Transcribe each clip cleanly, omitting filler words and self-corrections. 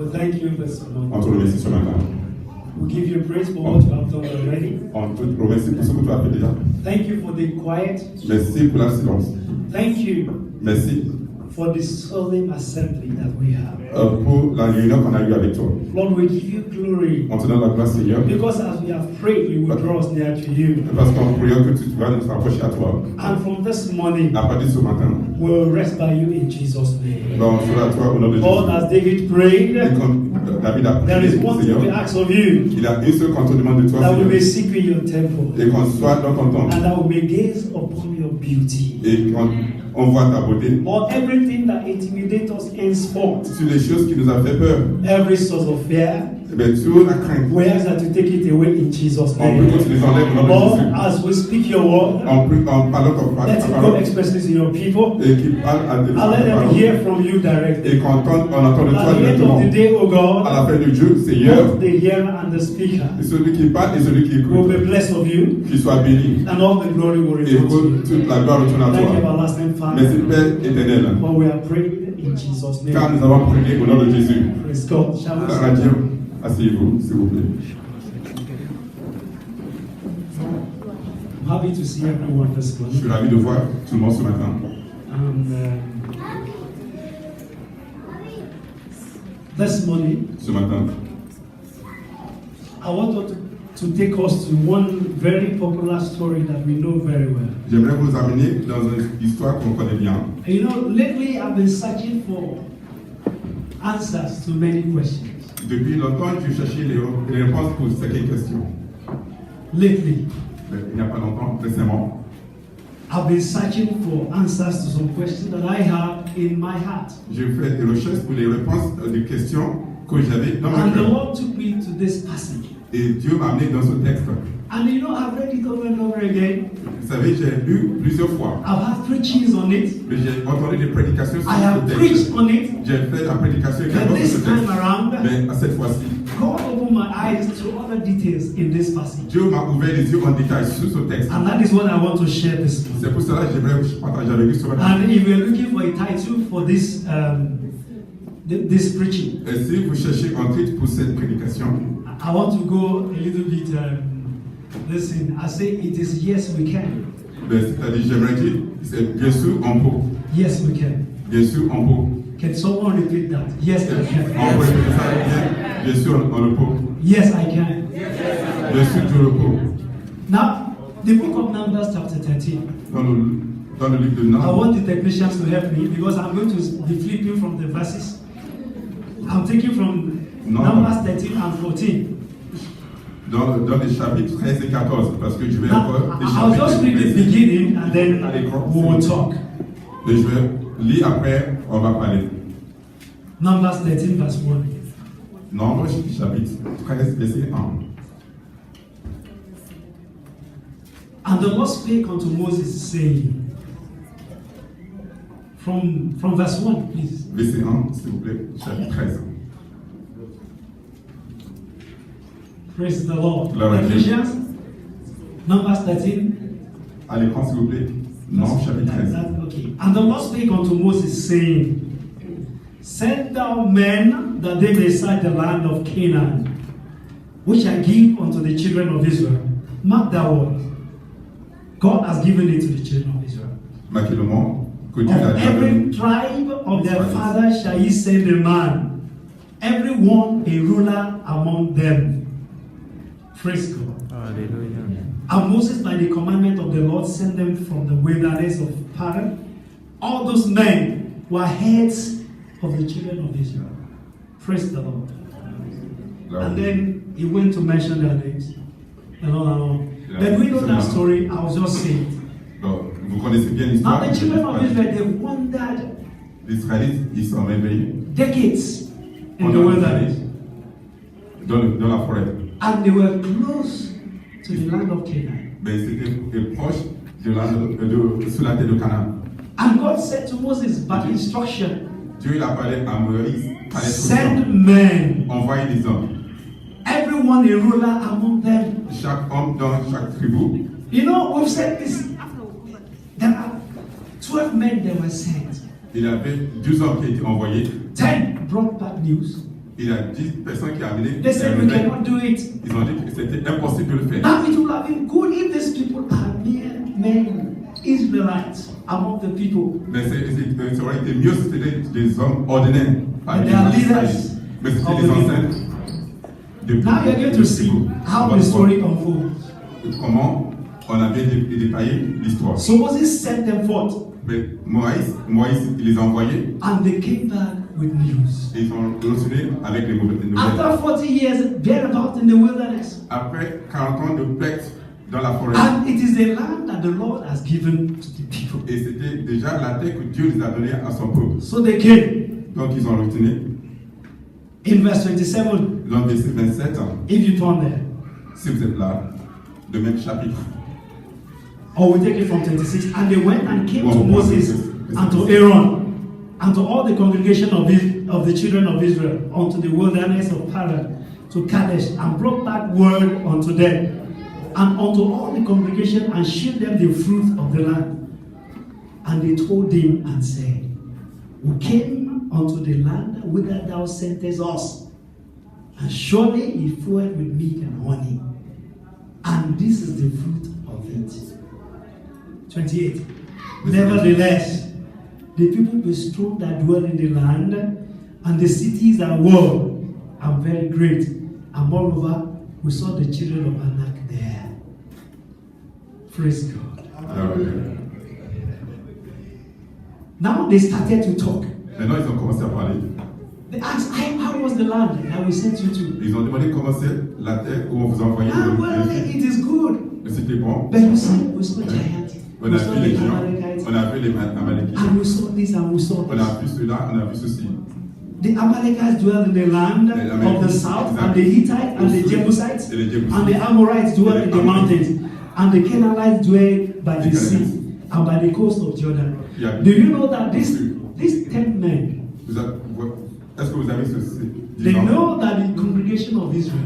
We thank you this morning. On te remercie ce matin. We give you praise for what you have done already. On te remercie pour ce que tu as fait déjà. Thank you for the quiet. Merci pour la silence. Thank you Merci for the solemn assembly that we have. pour la réunion qu'on a eue avec toi. Lord, we give you glory. On te donne la grâce, Seigneur, Because as we have prayed, you will draw us near to you. parce qu'en priant que tu vas nous rapprocher à toi. And from this morning, À partir de ce matin, we'll rest by you in Jesus' name. on sera à toi au nom de Lord, Jésus. as David prayed, Et comme David a there prié, is one thing Seigneur, we ask of you, il a une seule qu'on te demande de toi, that we may Seigneur, seek in your temple, et qu'on soit dans ton temple, and that we may gaze upon your beauty. et qu'on voit ta beauté. Lord, everything that intimidates us henceforth, Sur les choses qui nous ont fait peur, every source of fear, eh bien, toute la crainte, we ask that you take it away in Jesus' on peut name. que tu les enlèves au nom de Lord, Jésus. as we speak your word, En parlant ton let it go parole, expressly to your people, et qui parle à tes and let them paroles, hear from you directly. et qu'on entend de toi At the end directement. of the day, O À God, la fin du jour, Seigneur, both the hearer and the speaker et celui qui parle et celui qui will be écoute, blessed of you, qu'il soit béni. and all the glory will Et return to pour you. toute la gloire retourne à Thank you, toi. everlasting Merci Father, Père éternel, for we are praying in Jesus' car name. nous avons prié au nom de Jésus. Praise God. Shall we La sing? radio, asseyez-vous, s'il vous plaît. I'm happy to see everyone this Je suis morning. ravi de voir tout le monde ce matin. And this morning, Ce matin, I want to take us to one very popular story that we know very well. j'aimerais vous amener dans une histoire qu'on connaît bien. And you know, lately I've been searching for answers to many questions. Depuis longtemps, je cherchais les réponses pour certaines questions. Lately, Mais il n'y a pas longtemps, récemment, I've been searching for answers to some questions that I have in my heart. j'ai fait des recherches pour les réponses des questions que j'avais dans ma And the cœur. Lord took me to this passage. Et Dieu m'a amené dans ce texte. And you know, I've read it over and over again. Vous savez, j'ai lu plusieurs fois. I've had preachings on it. Mais j'ai entendu des prédications sur I have ce preached texte. on it. J'ai fait la prédication But également sur ce this time texte. around, Mais à cette fois-ci, God opened my eyes to other details in this passage. Dieu m'a ouvert les yeux en détail sur ce texte. And that is what I want to share this morning. C'est pour cela que j'aimerais partager avec vous ce matin. And if you're looking for a title for this this preaching, Et si vous cherchez un titre pour cette prédication, I want to go a little bit. Listen, I say it is yes we can. ben, c'est-à-dire, j'aimerais dire, c'est bien sûr on peut. Yes we can. Bien sûr on peut. Can someone repeat that? Yes I On peut can. répéter ça, bien sûr on le peut. Yes I can. Bien sûr tu le peux. Now, the book of Numbers chapter 13. Dans le livre de I Nombre, want the technicians to help me because I'm going to be flipping from the verses. I'm taking from Numbers 13 and 14. dans les chapitres 13 et 14, parce que je vais Now, encore les I'll just read the chapitres. beginning and then we will talk. Et je vais lire après, on va parler. Numbers 13 verse 1. Nombre chapitre 13, verset 1. And the Lord spake unto Moses, saying, from verse 1, please. Verset 1, s'il vous plaît, chapitre 13. Praise the Lord. Glory to Ephesians, Numbers 13. À l'écran, s'il vous plaît. Nombre chapitre 13. Okay. And the Lord spake unto Moses, saying, Send thou men that they may search the land of Canaan, which I give unto the children of Israel. Mark that word. God has given it to the children of Israel. Marquez le mot que Of Dieu a donné. every tribe of their father shall ye send a man, every one a ruler among them. Praise God. Hallelujah. And Moses, by the commandment of the Lord, sent them from the wilderness of Paran. All those men were heads of the children of Israel. Praise the Lord. And then he went to mention their names and all and all. But we know that story. I'll just say it. Donc, vous connaissez bien Now l'histoire. the children of Israel, they wandered Les Israélites, ils sont réveillés decades in the pendant wilderness, dans la forêt. and they were close to the land of Canaan. Mais c'était proche sur la terre de Canaan. And God said to Moses by instruction, Dieu il a parlé à Moïse par send instruction. men, Envoyez des hommes. everyone a ruler among them. Chaque homme dans chaque tribu. You know, we've said this. There are 12 men that were sent. Il y avait 12 hommes qui étaient envoyés. 10 brought back news. Il y a 10 personnes qui ont amené. They said we cannot do it. Ils ont dit que c'était impossible de le faire. Now it would have been good if these people are mere men, Israelites, among the people. Mais ça aurait été mieux si c'était des hommes ordinaires. And they are leaders Mais c'était of des the ancêtres. Now you're going to see how the story unfolds. Comment on a bien détaillé l'histoire. So Moses sent them forth, Mais Moïse, il les a envoyés and they came back with news. et ils sont retournés avec les nouvelles. After 40 years, thereabout in the wilderness, Après 40 ans de plaie dans la forêt. and it is the land that the Lord has given to the people. Et c'était déjà la terre que Dieu les a donnée à son peuple. So they came. Donc ils ont retourné. In verse 27, Dans le verset 27, if you turn there, si vous êtes là, le même chapitre. or we take it from 26, and they went and came to Moses and to Aaron and to all the congregation of the children of Israel unto the wilderness of Paran to Kadesh, and brought back word unto them and unto all the congregation, and shewed them the fruit of the land. And they told him and said, we came unto the land whither thou sentest us, and surely it flowed with milk and honey, and this is the fruit of it. 28. Nevertheless, the people be strong that dwell in the land, and the cities are walled and very great. And moreover, we saw the children of Anak there. Praise God. Now they started to talk. Maintenant, ils ont commencé à parler. They asked, how was the land that we sent you to? Ils ont demandé comment c'est la terre où on vous a envoyé. Well, it is good. C'était bon. But you see, we saw giants. On We a saw vu les the géants, Amalekites. on a vu les Amalekites, And we saw this and we saw on a this. vu cela, on a vu ceci. The Amalekites dwell in the land of the south, and the Hittites and the Jebusites, Et les Jébusites. and the Amorites dwell in the mountains, and the Canaanites dwell by the sea and by the coast of Jordan. Do you know that these 10 men, Est-ce que vous avez ceci? they know that the congregation of Israel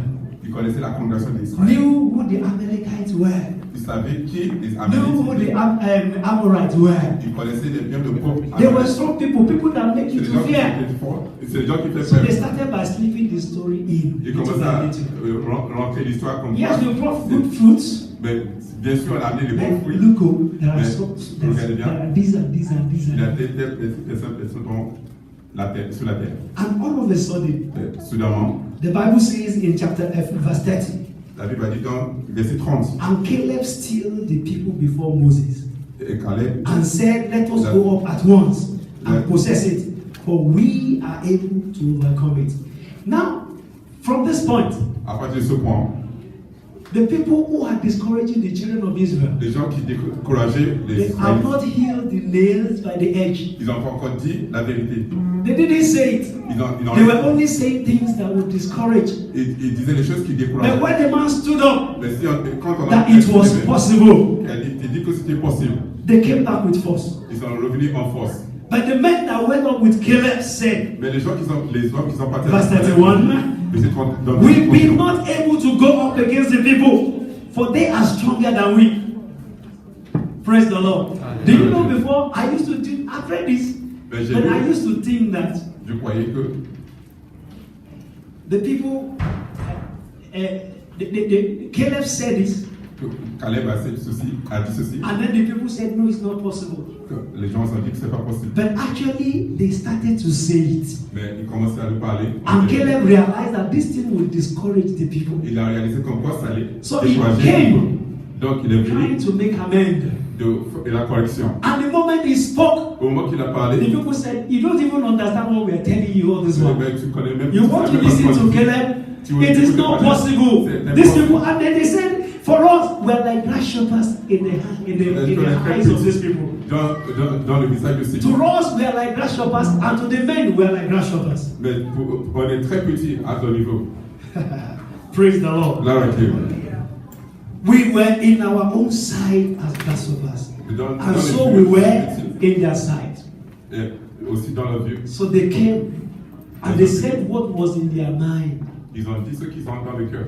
Ils connaissaient la congrégation d'Israël. knew who the Amalekites were, Ils savaient qui les knew who the Amalekites. Amorites were. Ils connaissaient les biens de peuple. They were strong people that make C'est you les to gens qui fear. étaient forts. C'est les gens qui So font they peur. started by slipping the story in. Ils little commencent by à little. rentrer l'histoire comme Yes, ça. we brought good fruits. Mais bien sûr, on a amené les bons But fruits. look, oh, there are Mais so regardez bien. there are these and these and these Il y a and des personnes dont la terre, sur la terre. and all of a sudden, Soudainement, the Bible says in chapter F, verse 30, la Bible a dit dans verset 30, and Caleb stilled the people before Moses et Caleb and said, let us go up at once and possess it, for we are able to overcome it. Now, from this point, à partir de ce point, the people who are discouraging the children of Israel, les gens qui décourageaient les they have Israélites, not healed the nails by the edge. ils ont pas encore dit la vérité. They didn't say it. They were only saying things that would discourage. Ils disaient les choses qui décourageaient. But when the man stood up, Mais si quand on a that it was possible, elle dit que c'était possible, they came back with force. ils sont revenus en force. But the men that went up with Caleb said, Mais les hommes qui sont partis verse 31, verset 30, dans we verset be 31, not able to go up against the people, for they are stronger than we. Praise the Lord. Do you know before I used to think, I've read this, Mais but I used to think that je croyais que the people, Caleb said this, que Caleb a dit ceci, and then the people said, no, it's not possible. que les gens ont dit que c'est pas possible. But actually, they started to say it. Mais il commençait à lui parler. And Caleb realized that this thing would discourage the people. Il a réalisé comme quoi ça allait So he décourager. came Donc il est trying venu to make amend. de la correction. And the moment he spoke, Au moment qu'il a the parlé, people said, you don't even understand what we are telling you all this while. tu connais même You want to listen to Caleb? It is not possible. These people, and then they said, for us, we are like grasshoppers in the eyes of these people. dans le visage de ces To gens. us, we are like grasshoppers, and to the men, we are like grasshoppers. Mais on est très petit à ton niveau. Praise the Lord. Là, avec Dieu. We were in our own side as grasshoppers, Dans and les so yeux, we were petit, in their side. et aussi dans leurs yeux. So they came, and they said what was in their mind. Ils ont dit ce qu'ils ont dans le cœur.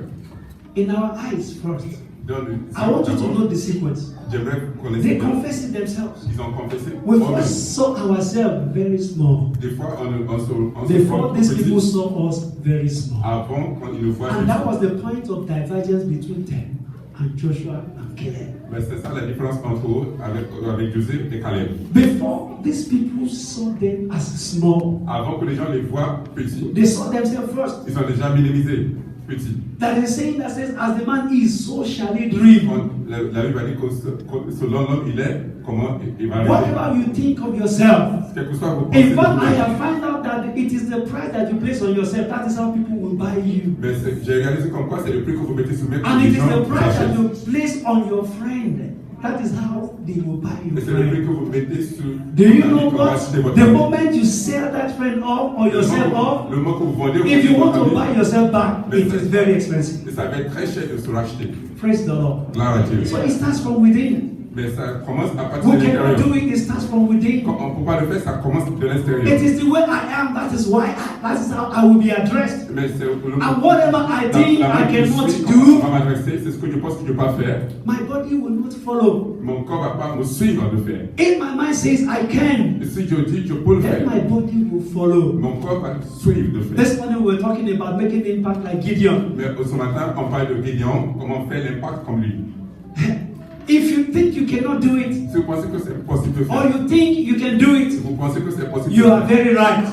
In our eyes first, Dans le I want you to know the sequence. j'aimerais que vous They connaissiez. confess it themselves. Ils ont confessé. We eux-mêmes. first saw ourselves very small. Des fois, on se Before prend these petit people saw us very small. avant quand ils nous voient And that petit. was the point of divergence between them and Joshua and Caleb. Mais c'est ça la différence entre eux avec Josué et Caleb. Before these people saw them as small, Avant que les gens les voient petits, they saw themselves first. ils sont déjà minimisés, petits. That is saying that says, as the man is, so shall he dream. Quand la Bible va dire que selon l'homme il est, comment il va arriver. Whatever you think of yourself. Quel que soit vos pensées In de fact, I vous-même. have found out that it is the price that you place on yourself. That is how people will buy you. Mais j'ai réalisé comme quoi c'est le prix que vous mettez sur mes And it is the gens price that achètent. you place on your friend. That is how they will buy Et your c'est le prix friend. que vous mettez sur Do you votre know ami, que va what? acheter votre The ami. moment you sell that friend off or yourself off, Le moment que vous vendez, if you want to votre buy ami, yourself back, it is very expensive. ça va être très cher de se racheter. Praise the Lord. Gloire à Dieu. So it starts from within. Mais ça commence à partir We de cannot l'intérieur. do it, it starts from within. Quand on ne peut pas le faire, ça commence de It l'extérieur. is the way I am, that is why that is how I will be addressed. Mais c'est And whatever I think I cannot on do, va m'adresser, c'est ce que je pense que je ne peux pas faire. my body will not follow. Mon corps ne va pas me suivre de faire. If my mind says I can, Et si je dis je peux le then faire, my body will follow. mon corps va suivre de faire. This morning we were talking about making impact like Gideon. Mais ce matin, on parle de Gideon, comment faire l'impact comme lui. If you think you cannot do it, Si vous pensez que c'est possible de or faire, you think you can do si it, vous pensez que c'est possible you de are faire, very right.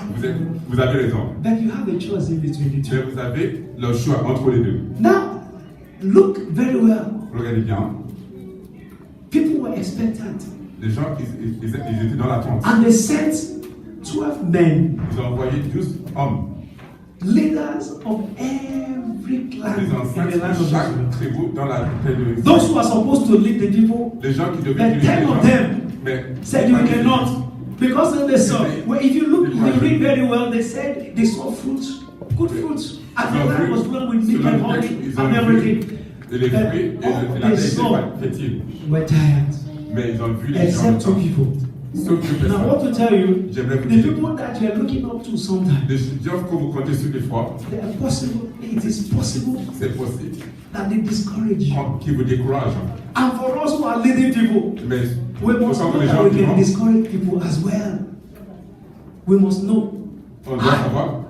vous avez raison. But you have a choice in between the Mais two. vous avez le choix entre les deux. Now, look very well. Regardez bien, People were expectant, les gens, ils étaient dans l'attente. and they sent 12 men, Ils ont envoyé 12 hommes. leaders of every clan Les in the anciens land of de chaque Israel. tribu dans la terre de Those who are supposed to lead the people les gens qui devaient The diriger 10 les of gens, them mais said we cannot. Because of the sun. Well, if you look, you read very well, they said they saw fruits, good fruits. And the land was filled with milk and honey and everything. et les fruits et But all la they terre était saw pas fertile. were tired. Mais ils ont vu les gens Except two people. sauf deux Now I personnes. want to tell you, J'aimerais vous the dire, people that you are looking up to sometimes, les gens que vous comptez sur des fois, they are possible, it is possible c'est possible, that they discourage you. qui vous découragent. And for us who are leading people, Mais we must pour know les that gens we qui can vont, discourage people as well. We must know. on doit savoir,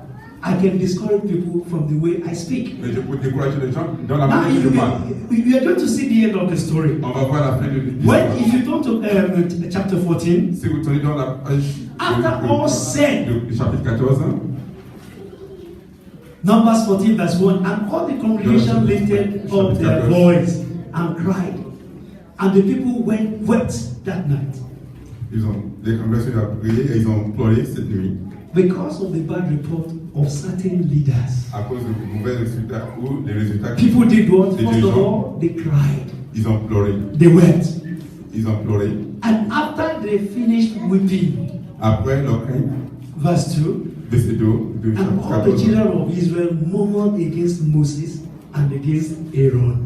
I can discourage people from the way I speak. mais je peux décourager les gens dans la Now manière que je parle. you are going to see the end of the story. On va voir la fin de When, l'histoire. if you turn to chapter 14, Si vous tournez dans la page After all said, du chapitre 14, Numbers 14 verse 1, and all the congregation lifted up their voice and cried, and the people wept that night les congrégations ont prié et ils ont pleuré cette nuit because of the bad report of certain leaders. à cause de mauvais résultats ou les résultats People did what? Les First of dirigeants. all, they cried, ils ont pleuré. they wept, Ils ont pleuré. and after they finished weeping, Après leur crainte, verse 2, verset 2 de and chapitre all the 14. children of Israel murmured against Moses and against Aaron.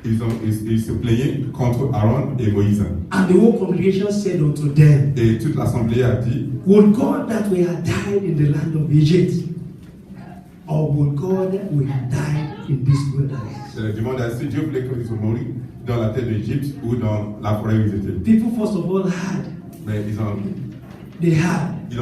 Ils se plaignaient contre Aaron et Moïse. And the whole congregation said unto them, Et toute l'assemblée a dit, would God that we had died in the land of Egypt, or would God that we had died in this wilderness? demande à si Dieu voulait qu'ils soient morts dans la terre d'Égypte ou dans la forêt où ils étaient. People first of all had, Mais ils ont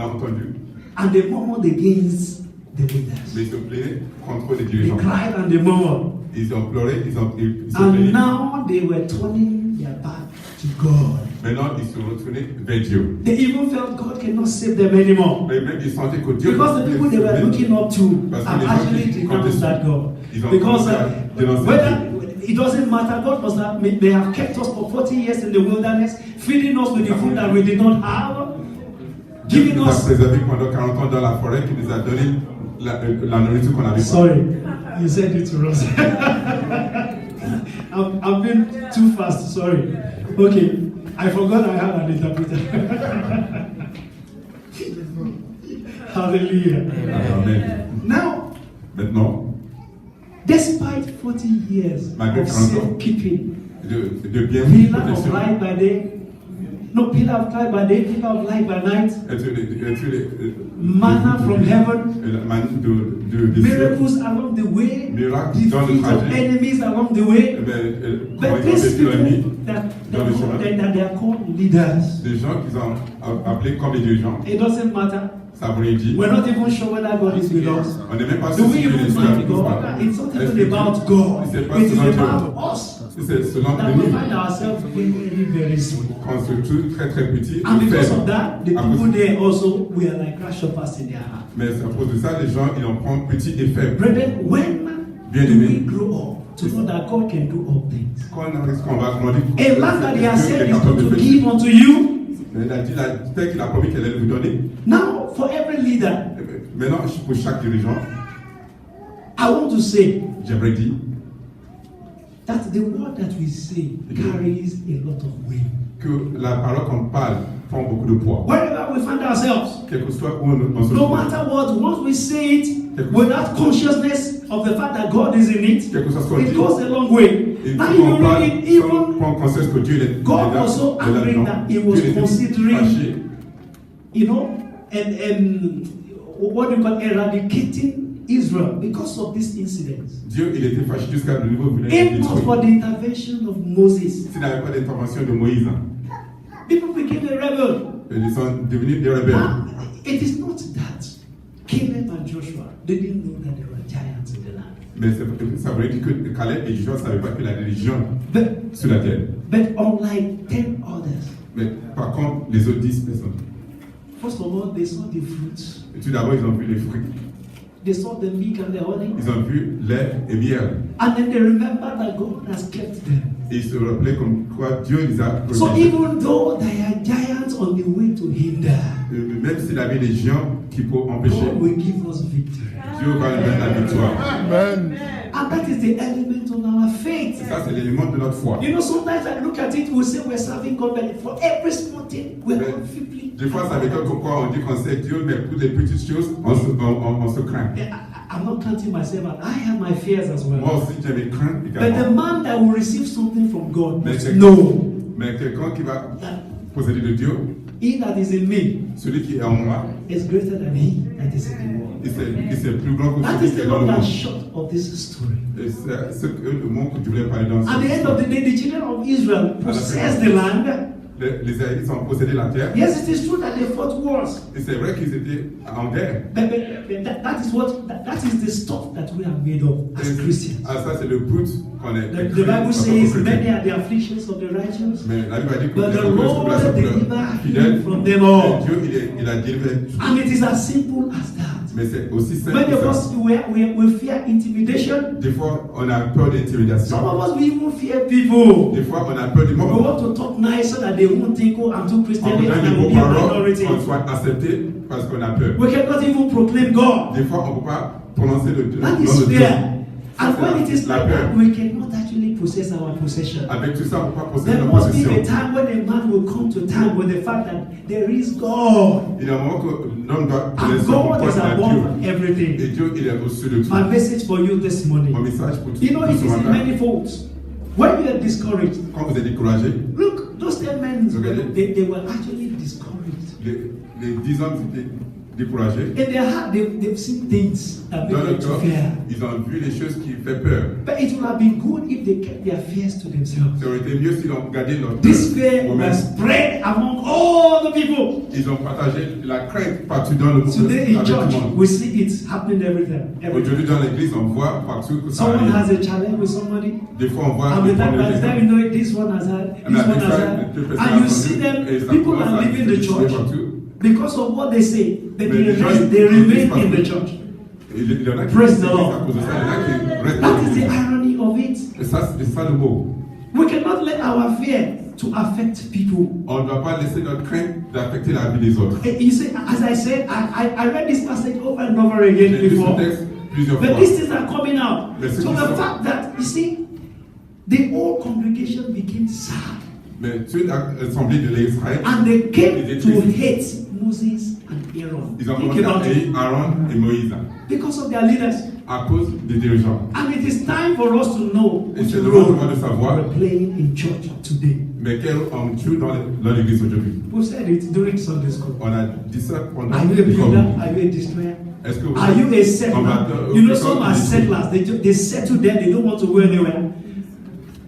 entendu, and they murmured against the leaders. mais ils se plaignaient contre les They dirigeants. cried and they murmured. Ils ont pleuré, ils se And plaignaient. now they were turning their back to God. Maintenant, ils se retournaient vers Dieu. They even felt God cannot save them anymore. Mais même ils sentaient que Dieu Because the people they were looking up to Parce que have les gens actually qui denounced that God. ils ont Because commencé à dénoncer whether it doesn't matter, God must have, may have kept us for 40 years in the wilderness, feeding us with the food that we did not have, Dieu giving nous a us. préservés pendant 40 ans dans la forêt, qui nous a donné la nourriture qu'on avait pas. Sorry, you said it to us. I've been too fast, sorry. Okay, I forgot I had an interpreter. Hallelujah. Amen. Now, Maintenant, despite 40 years Malgré of 40 ans. safekeeping, de bien pillar of protection, light by day, No, pillar of cloud by day, pillar of light by night. Manna from heaven. La manne de ciel. Miracles along the way. Miracles dans le Defeat of trajet. enemies along the way. Comment But ils ont these vécu la nuit. people that dans le chemin. they are called leaders. Des gens qu'ils ont appelés comme des dirigeants. It doesn't matter. Ça vous l'a dit. We're not even sure whether God is with us. On n'est même pas Do sûr we si Dieu est even sur mind nous. God? It's not even about God. C'est pas It is selon Dieu. about us. C'est selon That we nous. find ourselves very, very small. Quand se trouve très très petit. And et because faible. of that, the À people cause- there also were like grasshoppers in their heart. Mais c'est à cause de ça, les gens, ils en prennent petit et faible. Brethren, when Bien do aimé. we grow up to know that God can do all things? Quand on va grandir, A land that He has Dieu said est is capable going de to faire. give unto you. Mais il a dit la terre qu'il a promis qu'elle allait vous donner. Now, for every leader, Maintenant, pour chaque dirigeant, I want to say j'aimerais dire that the word that we say carries a lot of weight. que la parole qu'on parle prend beaucoup de poids. Wherever we find ourselves, Quel que soit où on se no trouve, matter what, once we say it without consciousness of the fact that God is in it, quel que soit ce qu'on it dit, goes a long way. et Now si you on parle read it, sans even prendre conscience que Dieu est God là, was so est là angry dedans. that He was Dieu était considering, fâché. you know, and what you call eradicating Israel because of this incident. Dieu, il était fâché jusqu'à le niveau où il If voulait not for détruire. the intervention of Moses, S'il n'avait pas d'intervention de Moïse, people became a rebel. ils sont devenus des rebelles. Now, it is not that Caleb and Joshua didn't know that there were giants in the land. Mais ça voulait dire que Caleb et Joshua ne savaient pas qu'il y a des légions But, sur la terre. but unlike 10 others, Mais par contre, les autres 10 personnes, first of all, they saw the fruits. et tout d'abord, ils ont vu les fruits. They saw the milk and the honey. Ils ont vu lait et miel. And then they remembered that God has kept them. Et ils se rappelaient comme quoi Dieu les a So protégés. even though there are giants on the way to hinder, Même s'il avait des géants qui peuvent empêcher, God will give us victory. Dieu va nous donner la victoire. Amen. And that is the element of our faith. Ça, c'est l'élément de notre foi. You know, sometimes I look at it, we say we're serving God, but for every small thing, we're Mais confidently. des fois, ça m'étonne pourquoi on dit qu'on sait Dieu, mais pour les petites choses, on se craint. I'm not counting myself out. I have my fears as well. Moi aussi, j'ai mes craintes But the également. man that will receive something from God Mais must c'est- know Mais quelqu'un qui va that posséder de Dieu, he that is in me celui qui est en moi, is greater than he that is in the world. et c'est plus grand que That celui is qui est the dans le long and monde. short of this story. Et c'est ce que le monde que je voulais parler dans At the end of the day, the children of Israel possessed the land. Les Israélites ont possédé la terre. Yes, it is true that they fought wars. Et c'est vrai qu'ils étaient en guerre. But that is the stuff that we are made of as Christians. Ah, ça, c'est le but qu'on est. The Bible says, many are the afflictions of the righteous, Mais la Bible a dit que but the les Lord deliver fidèles, him from them all. Dieu, il a délivré. And it is as simple as that. Mais c'est aussi simple Many of que us, ça. we fear intimidation. Des fois, on a peur Some d'intimidation. of us, we even fear people. Des fois, on a peur du We monde. want to talk nice so that they won't think, oh, I'm too Christian On and donne I des will beaux be a paroles, minority. qu'on soit accepté parce qu'on a peur. We cannot even proclaim God. Des fois, on ne peut pas prononcer le nom That de is Dieu. fear. And Ça, when c'est it is la like peur. that, we cannot actually possess our possession. Avec tout ça, on ne peut pas posséder There notre must be a possession. time when a man will come to time with the fact that there is God. Il y a un moment que l'homme doit And laisser son God is poste à above Dieu. everything. Et Dieu, il est au-dessus de tout. My message for you this morning. Mon message pour tout You know, it is ce in matin. many folds. When you are discouraged, Quand vous êtes découragé, look, those 10 men, Regardez. they were actually discouraged. les 10 hommes étaient découragés. In their heart, they've seen things that Dans make le them to corps, fear. ils ont vu les choses qui font peur. But it would have been good if they kept their fears to themselves. Ça aurait été mieux s'ils ont gardé leur This peur fear pour eux-mêmes. was spread among all the people. Ils ont partagé la crainte partout dans le monde. Today in avec tout church, le monde. we see it happening everywhere. Aujourd'hui dans l'église, on voit partout que ça Someone has arrive. a challenge with somebody, Des fois, on voit and des with that, by the problèmes. time you know it, this one has had, And this at one this has time, had, the person and you has see them, et ça people commence are à leaving the se church partout. because of what they say, but Mais les gens, they ils remain disent in the pas- church. Il y en a qui Praise the disent Lord. à cause de ça, il y en a qui restent dans That is the l'église. irony of it. Et ça, c'est ça le mot. We cannot let our fear to affect people. On ne doit pas laisser notre crainte d'affecter la vie des autres. You see, as I said, I read this passage over and over again J'ai lu ce before. texte plusieurs But fois. these things are coming out. Mais c'est So qui the sont- fact that, you see, the whole congregation became sad. Mais toute l'assemblée de l'Israël, And they Ils came étaient to tristes. hate Moses and Aaron. Ils ont Think commencé à about payer it. Aaron et Moïse Because of their leaders. à cause des dirigeants. And it is time for us to know Et which c'est le moment role de savoir, we're playing in church today. mais quel homme tue dans l'église aujourd'hui? We said it during Sunday school. On a dit ça pendant Are you a l'école. builder? Are you a destroyer? Est-ce que vous Are you a settler? combattant? You know, some are settlers. They settle there. They don't want to go anywhere.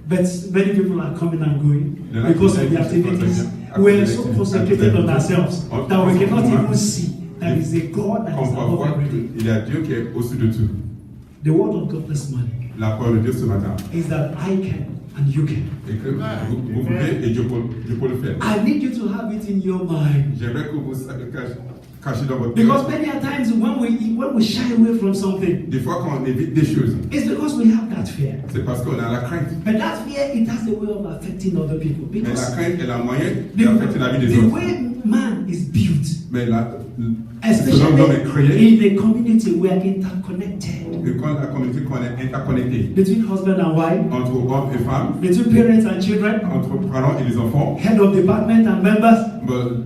But many people are coming and going because of the activities. We are so concentrated on ourselves that we cannot even see there is a God that On is va above voir everything. qu'il y a Dieu qui est au-dessus de tout. The word of God this morning La parole de Dieu ce matin. is that I can and you can. Et que vous pouvez et Dieu peut le faire. I need you to have it in your mind. J'aimerais que vous cachiez dans votre Because cœur. many a times when we shy away from something, Des fois, quand on évite des choses, it's because we have that fear. c'est parce qu'on a la crainte. But that fear, it has a way of affecting other people. Mais la Because crainte est la moyen d'affecter la vie des the autres. way man is built, Mais l'homme est especially créé, in a community, we are interconnected. et quand la communauté qu'on est interconnecté Between husband and wife, entre hommes et femmes, between parents and children, entre parents et les enfants, head of department and members,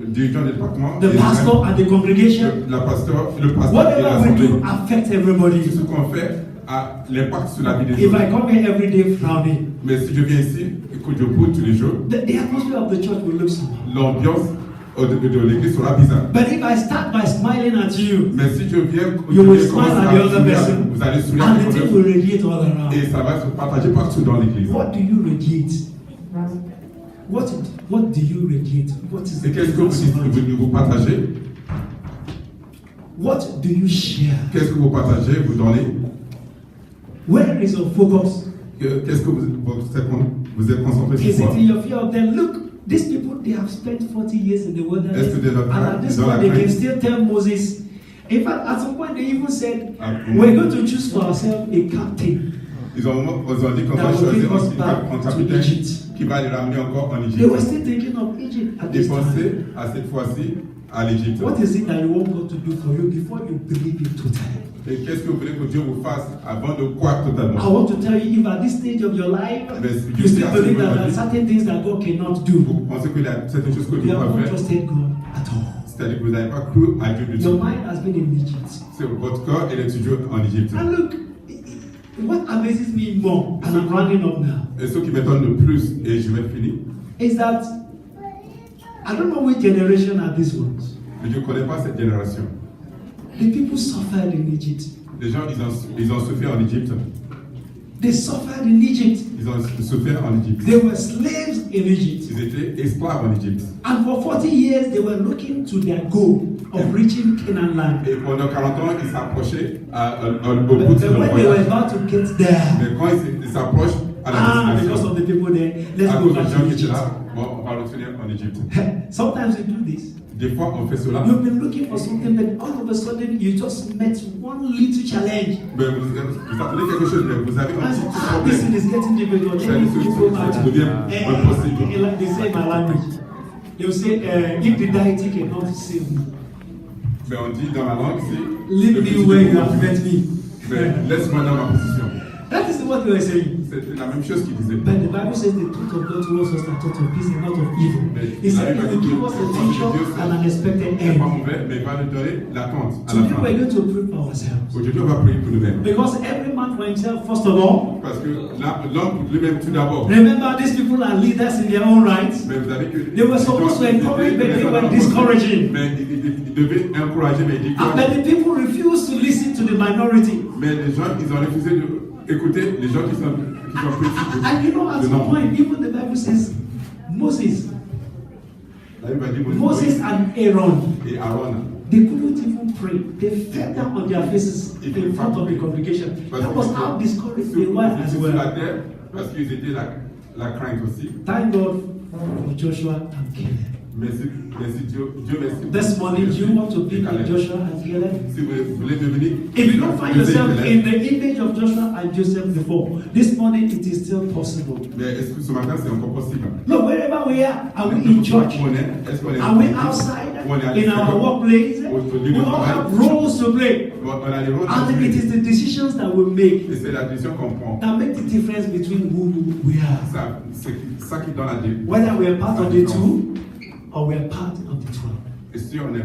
dirigeants du département, the les pastor and the congregation. le pasteur et Whatever we l'assemblée. do affects everybody. Tout ce qu'on fait a l'impact sur la vie des If autres. I come here every day frowning, Mais si je viens ici et que je bouge tous les jours, the atmosphere of the church will look somehow. l'ambiance de l'église sera bizarre. But if I start by smiling at you, Mais si je viens, you will je smile commence at the other sourire, person, vous allez sourire and avec the thing l'autre, will radiate all around. et ça va se partager partout dans l'église. What do you radiate? What do you radiate? What is the Et qu'est-ce que vous partagez? What do you share? Qu'est-ce que vous partagez, vous donnez? Where is your focus? Qu'est-ce que vous êtes concentré Is sur it quoi? in your fear of them? Look, these people, they have spent 40 years in the wilderness, Est-ce que de leur and at this dans la point they can crainte? still tell Moses. In fact, at some point they even said, Ah, we're going to choose for ourselves a captain. Ils ont dit qu'on That va will choisir take us un back to capitaine Egypt. qui va les ramener encore en They were Égypte. still thinking of Egypt at Et this time. pensez à cette fois-ci à l'Égypte. What is it that you want God to do for you before you believe it totally? Et qu'est-ce que vous voulez que Dieu vous fasse avant de croire I totalement? want to tell you, if at this stage of your life, Mais you still believe that there are certain things that God cannot do, Vous pensez qu'il y a certaines choses que Dieu you ne have peut not pas faire, trusted God at all. c'est-à-dire que vous n'avez pas cru à Dieu du Your tout. mind has been in Egypt. C'est votre corps, il est toujours en Égypte. And look, what amazes me more, and I'm running up now, Et ce qui m'étonne le plus, et je vais finir, is that I don't know which generation are these ones. mais je ne connais pas cette génération. The people suffered in Egypt. Les gens, ils ont souffert en Égypte. They suffered in Egypt. Ils ont souffert en Égypte. They were slaves in Egypt. Ils étaient esclaves en Égypte. And for 40 years, they were looking to their goal of reaching Canaan land. Et pendant 40 ans, ils s'approchaient au bout But de leur when they were voyage. about to get there, Mais quand ils s'approchent à la because destination, of the people there, let's à go cause back des gens to qui étaient Egypt. là, bon, on va retourner en Égypte. Sometimes we do this. Des fois, on fait cela. You've been looking for something, but all of a sudden you just met one little challenge. Mais vous attendez quelque chose, mais vous avez un And petit this problème. is getting difficult. Ça Let me go back ça to devient impossible. like they say in my language. They will say, if the deity cannot save me, Mais on dit dans la langue, c'est leave le me petit where you défaut. have met me. Mais laisse-moi dans ma position. That is what they were saying. C'était la même chose qu'il disait. But the Bible says the truth of God towards us are thought of peace and not of evil. He said he will give us a future and an expected C'est pas end. mauvais, mais il va nous donner l'attente à la Today fin. we're going to pray for ourselves. Aujourd'hui, on va prier pour nous-mêmes. Because every man for himself, first of all. Parce que l'homme pour lui-même tout d'abord. Remember, these people are leaders in their own rights. Mais vous savez que They were supposed to encourage, but they were discouraging. Mais ils devaient encourager, mais ils But the people refused to listen to the minority. Mais les gens, ils ont refusé d'écouter les gens qui sont petits. And you know, at de some nombre. point, even the Bible says Moses La Bible dit, and Aaron, et Aaron, they couldn't even pray. They fell down on their faces in front of the congregation. That was how discouraged they were as sur la well. terre, parce qu'ils étaient la crainte aussi. Thank God for Joshua and Caleb. Merci Dieu, merci. This morning, do you want to be like Joshua and Caleb? Si vous voulez devenir, If you don't find yourself in the image of Joshua and Joseph before, this morning it is still possible. mais est-ce que ce matin c'est encore possible? Look, wherever we are we in church? Est-ce qu'on est Are we outside? In our workplace? We all have roles to play. On a les rôles à And jouer. it is the decisions that we make Et c'est la décision qu'on prend. that make the difference between who we are. C'est ça qui donne la différence. Whether we are part of the two or we are part of the 12. Et si on est